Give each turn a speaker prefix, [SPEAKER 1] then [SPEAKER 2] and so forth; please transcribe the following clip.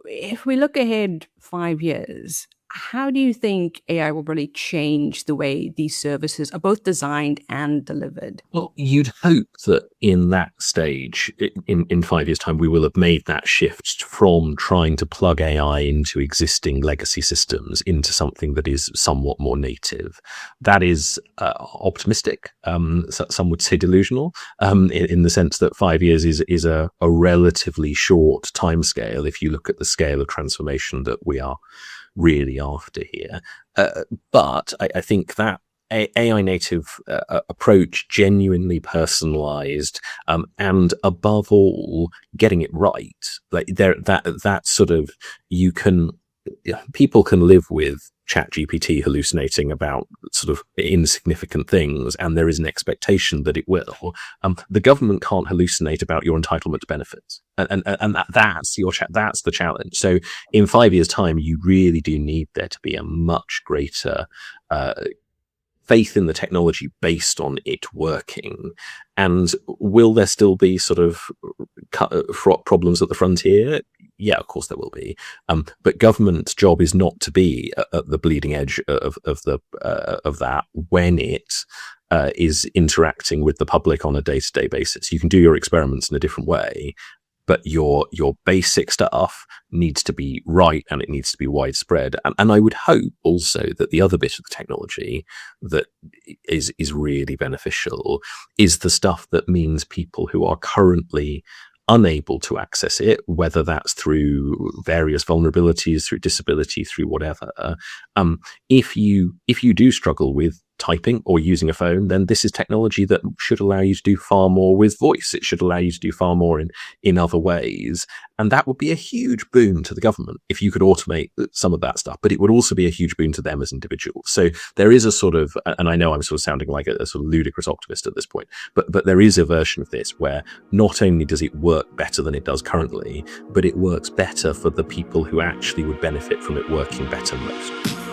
[SPEAKER 1] if we look ahead 5 years, how do you think AI will really change the way these services are both designed and delivered?
[SPEAKER 2] Well, you'd hope that in that stage, in 5 years' time, we will have made that shift from trying to plug AI into existing legacy systems into something that is somewhat more native. That is optimistic. Some would say delusional, in the sense that 5 years is a relatively short timescale if you look at the scale of transformation that we are really after here. But I think that AI native approach, genuinely personalized, and above all, getting it right. Like that sort of, people can live with ChatGPT hallucinating about sort of insignificant things, and there is an expectation that it will. The government can't hallucinate about your entitlement to benefits, and that's that's the challenge. So in 5 years' time, you really do need there to be a much greater faith in the technology based on it working. And will there still be sort of problems at the frontier? Yeah, of course there will be. But government's job is not to be at the bleeding edge of that when it is interacting with the public on a day-to-day basis. You can do your experiments in a different way, but your basic stuff needs to be right, and it needs to be widespread. And I would hope also that the other bit of the technology that is really beneficial is the stuff that means people who are currently unable to access it, whether that's through various vulnerabilities, through disability, through whatever. If you do struggle with typing or using a phone, then this is technology that should allow you to do far more with voice. It should allow you to do far more in other ways. And that would be a huge boon to the government if you could automate some of that stuff, but it would also be a huge boon to them as individuals. So there is a sort of, and I know I'm sort of sounding like a sort of ludicrous optimist at this point, but there is a version of this where not only does it work better than it does currently, but it works better for the people who actually would benefit from it working better most.